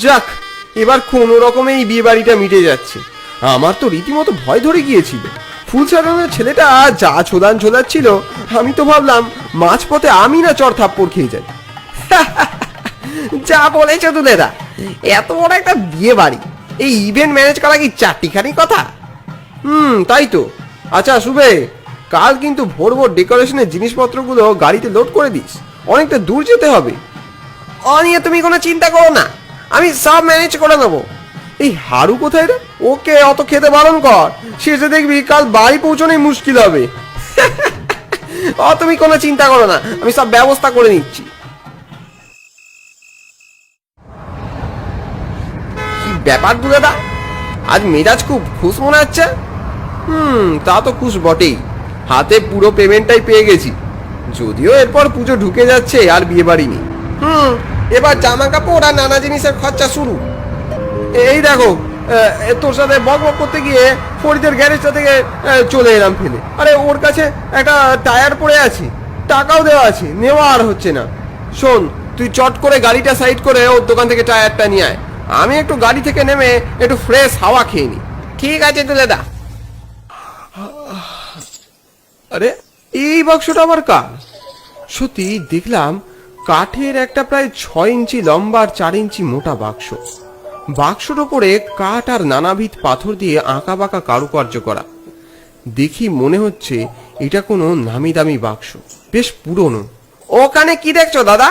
যাক, এবার কোনো রকমে এই বিয়ে বাড়িটা মিটে যাচ্ছে। আমার তো রীতিমতো ভয় ধরে গিয়েছিল। ফুল সাজানোর ছেলেটা যা ছোদান ছোদাচ্ছিল, আমি তো ভাবলাম মাঝপথে আমি না চড় থাপ্পড় খেয়ে যাই। যা বলেছো দুলেদা, এত বড় একটা বিয়ে বাড়ি, এই ইভেন্ট ম্যানেজ করা কি চারটিখানি কথা? তাই তো। আচ্ছা শুভে, কাল কিন্তু ভোর ভোর ডেকোরেশনের জিনিসপত্রগুলো গাড়িতে লোড করে দিস, অনেকটা দূর যেতে হবে। ও নিয়ে তুমি কোনো চিন্তা করো না, আমি সব ম্যানেজ করে নেবো। এই হারু কোথায় রে? ওকে অত খেতে বারণ কর, শেষে দেখবি কাল বাড়ি পৌঁছানোই মুশকিল হবে। ও তুমি কোনো চিন্তা করো না, আমি সব ব্যবস্থা করে নিচ্ছি। কি ব্যাপার দুলেদা, আজ মেজাজ খুব খুশ মনে হচ্ছে? তা তো খুশ বটেই। হাতে পুরো পেমেন্টটাই পেয়ে গেছি। যদিও এরপর পুজো ঢুকে যাচ্ছে আর বিয়ে বাড়ি নেই। এবার জামা কাপড় আর নানা জিনিসের খরচা শুরু। এই দেখো, তোর সাথে বক বক করতে গিয়ে ফরিদের গ্যারেজটা থেকে চলে এলাম ফেলে। আরে ওর কাছে একটা টায়ার পড়ে আছে, টাকাও দেওয়া আছে, নেওয়া আর হচ্ছে না। শোন, তুই চট করে গাড়িটা সাইড করে ওর দোকান থেকে টায়ারটা নিয়ে আয়, আমি একটু গাড়ি থেকে নেমে একটু ফ্রেশ হাওয়া খেয়ে নিই। ঠিক আছে দুলেদা। আরে এই বাক্সটা আবার কার? সত্যি দেখলাম কাঠের একটা প্রায় 6 ইঞ্চি লম্বা আর 4 ইঞ্চি মোটা বাক্স। বাক্সর ওপরে কাঠ আর নানাবিধ পাথর দিয়ে আঁকা বাঁকা কারুকার্য করা। দেখি মনে হচ্ছে এটা কোনো নামি দামি বাক্স, বেশ পুরনো। ওখানে কি দেখছো দাদা?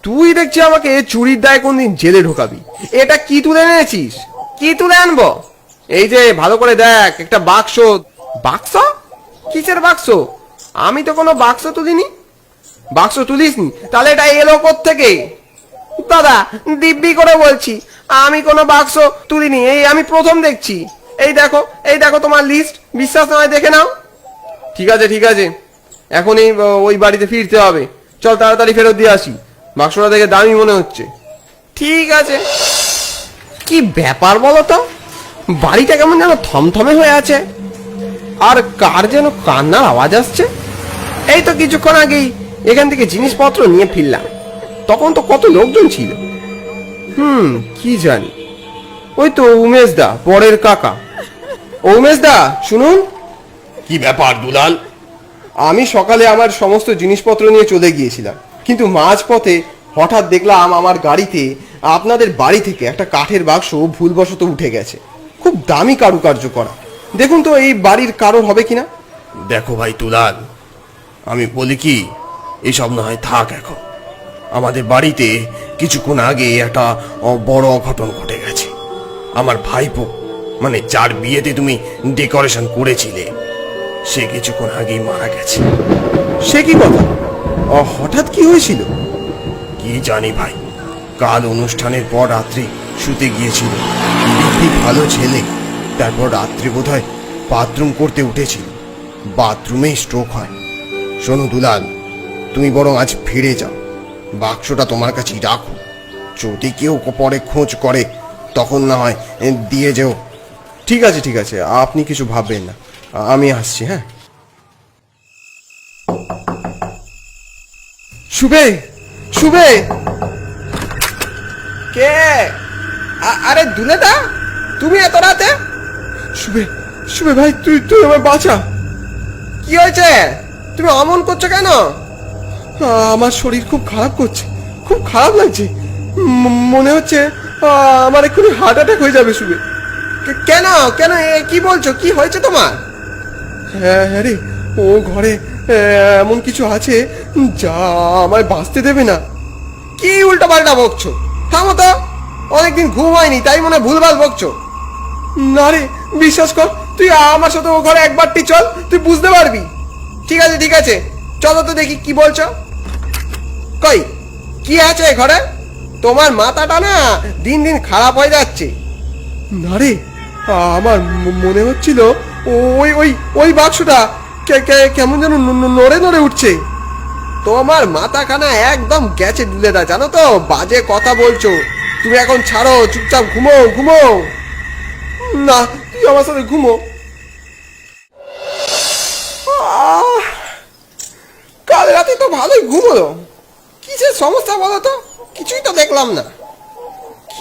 তুই দেখছি আমাকে চুরির দায়ে কোনদিন জেলে ঢোকাবি। এটা কি তুলে এনেছিস? কি তুলে আনবো? এই যে ভালো করে দেখ, একটা বাক্স। বাক্স? কিসের বাক্স? আমি তো কোনো বাক্স তুলিনি। বাক্স তুলিসনি? তাহলে এটা এলো থেকে? দাদা দিব্যি করে বলছি, আমি কোনো বাক্স তুলিনি, এই আমি প্রথম দেখছি। এই দেখো, এই দেখো তোমার লিস্ট, বিশ্বাস নয় দেখে নাও। ঠিক আছে ঠিক আছে, এখনই ওই বাড়িতে ফিরতে হবে। চল তাড়াতাড়ি ফেরত দিয়ে আসি, বাক্সটা দেখে দামি মনে হচ্ছে। ঠিক আছে। কি ব্যাপার বলো তো, বাড়িটা কেমন যেন থমথমে হয়ে আছে, আর কার যেন কান্নার আওয়াজ আসছে। এই তো কিছুক্ষণ আগেই এখান থেকে জিনিসপত্র নিয়ে ফিরলাম, তখন তো কত লোকজন ছিল। কি জানি। ওই তো উমেশ দা, পরের কাকা। উমেশ দা শুনুন। কি ব্যাপার দুলাল? আমি সকালে আমার সমস্ত জিনিসপত্র নিয়ে চলে গিয়েছিলাম, কিন্তু মাঝপথে হঠাৎ দেখলাম আমার গাড়িতে আপনাদের বাড়ি থেকে একটা কাঠের বাক্স ভুলবশত উঠে গেছে। খুব দামি কারুকার্য করা। দেখুন তো এই বাড়ির কারোর হবে কিনা। দেখো ভাই দুলাল, আমি বলি কি, এসব না হয় থাক এখন। আমাদের বাড়িতে কিছুক্ষণ আগে একটা বড় অঘটন ঘটে গেছে। আমার ভাইপো, মানে যার বিয়েতে তুমি ডেকোরেশন করেছিলে, সে কিছুক্ষণ আগেই মারা গেছে। সে কি কথা? হঠাৎ কি হয়েছিল? কি জানি ভাই, কাল অনুষ্ঠানের পর রাত্রে শুতে গিয়েছিল। দিব্যি ভালো ছেলে, তারপর রাত্রে বোধহয় বাথরুম করতে উঠেছিল, বাথরুমেই স্ট্রোক হয়। শোনো দুলাল, তুমি বরং আজ ফিরে যাও, বাক্সটা তোমার কাছেই রাখো। যদি কেউ পরে খোঁজ করে তখন না হয় দিয়ে যেও। ঠিক আছে ঠিক আছে, আপনি কিছু ভাববেন না, আমি আসছি। হ্যাঁ শুভে, শুভে। কে? আরে দুলেদা, তুমি এত রাতে? শুভে, শুভে ভাই, তুই তুই আমার বাঁচা। কি হয়েছে? তুমি অমন করছো কেন? আমার শরীর খুব খারাপ করছে, খুব খারাপ লাগছে। মনে হচ্ছে আমার এক্ষুনি হার্ট অ্যাটাক হয়ে যাবে। শুভে, কেন কেন, কি বলছো? কি হয়েছে তোমার? হ্যাঁ হ্যাঁ রে, ও ঘরে এমন কিছু আছে যা আমায় বাঁচতে দেবে না। কি উল্টো পাল্টা বকছো? থামো তো, অনেকদিন ঘুম হয়নি তাই মনে ভুলভাল বকছো। না রে, বিশ্বাস কর, তুই আমার সাথে ও ঘরে একবারটি চল, তুই বুঝতে পারবি। ঠিক আছে ঠিক আছে, চলো তো দেখি কি বলছো। কই, কি আছে ঘরে? তোমার মাথাটা না দিন দিন খারাপ হয়ে যাচ্ছে। না রে, আমার মনে হচ্ছিল ওই ওই ওই বাক্সটা কেমন যেন নড়ে নড়ে উঠছে। তোমার মাথাখানা একদম গেছে দুলেদা, জানো তো, বাজে কথা বলছো। তুমি এখন ছাড়ো, চুপচাপ ঘুমো ঘুমো। না, তুই আমার সাথে ঘুমো। কাল রাতে তো ভালোই ঘুমোলো, কিসের সমস্যা বলো তো? কিছুই তো দেখলাম না।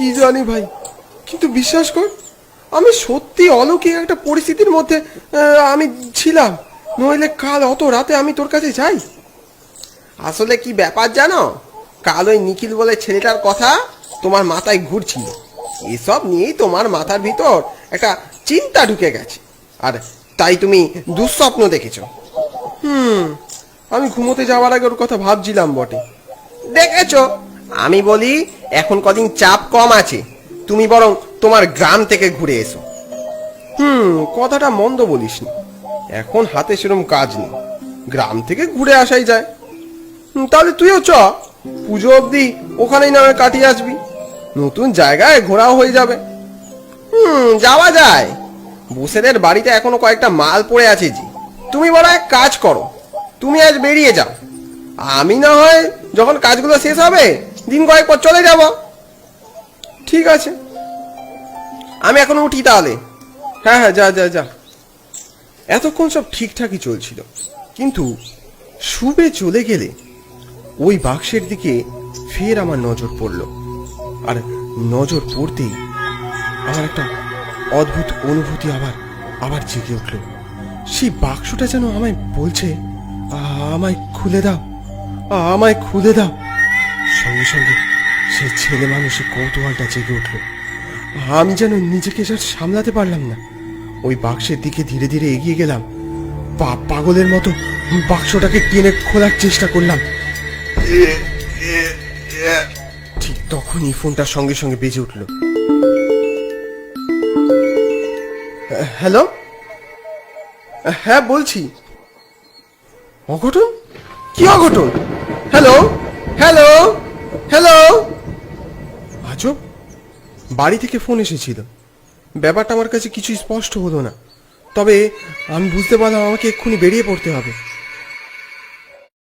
কি জানি ভাই, কিন্তু বিশ্বাস কর, আমি সত্যি অলৌকিক একটা পরিস্থিতির মধ্যে আমি ছিলাম, নইলে কাল অত রাতে আমি তোর কাছে যাই। আসলে কি ব্যাপার জানো, কাল ওই নিখিল বলে ছেলেটার কথা তোমার মাথায় ঘুরছিল। এসব নিয়েই তোমার মাথার ভিতর একটা চিন্তা ঢুকে গেছে, আর তাই তুমি দুঃস্বপ্ন দেখেছো। আমি ঘুমোতে যাওয়ার আগে ওর কথা ভাবছিলাম বটে। দেখেছো, আমি বলি এখন কদিন চাপ কম আছে, তুমি বরং তোমার গ্রাম থেকে ঘুরে এসো। কথাটা মন্দ বলিসনি, এখন হাতে সেরকম কাজ নেই, গ্রাম থেকে ঘুরে আসাই যায়। তাহলে তুইও চ, পুজো অবধি ওখানেই না হয় কাটিয়ে আসবি, নতুন জায়গায় ঘোরাও হয়ে যাবে। যাওয়া যায়, বুসেদের বাড়িতে এখনো কয়েকটা মাল পড়ে আছে জি। তুমি বড় এক কাজ করো, তুমি আজ বেরিয়ে যাও, আমি না হয় যখন কাজগুলো শেষ হবে দিন কয়েক পর চলে যাব। ঠিক আছে, আমি এখন উঠি তাহলে। হ্যাঁ হ্যাঁ, যা যা যা। এতক্ষণ সব ঠিকঠাকই চলছিল, কিন্তু শুবে চলে গেলে ওই বাক্সের দিকে ফের আমার নজর পড়ল। আর নজর পড়তেই আমার একটা অদ্ভুত অনুভূতি আবার আবার জেগে উঠল। সেই বাক্সটা যেন আমায় বলছে, আমায় খুলে দাও, আমায় খুলে দাও। সঙ্গে সঙ্গে সেই ছেলে মানুষের কৌতূহলটা জেগে উঠল। আমি যেন নিজেকে আর সামলাতে পারলাম না, ওই বাক্সের দিকে ধীরে ধীরে এগিয়ে গেলাম। পাগলের মতো বাক্সটাকে টেনে খোলার চেষ্টা করলাম। ঠিক তখনই ফোনটার সঙ্গে সঙ্গে বেজে উঠল। হ্যালো, হ্যাঁ বলছি। অঘটন? কি অঘটন? Hello hello hello. আজব, বাড়ি থেকে ফোন এসেছিল, ব্যাপারটা আমার কাছে কিছু স্পষ্ট হলো না, তবে আমি বুঝতে পারলাম আমাকে এক্ষুনি বেরিয়ে পড়তে হবে।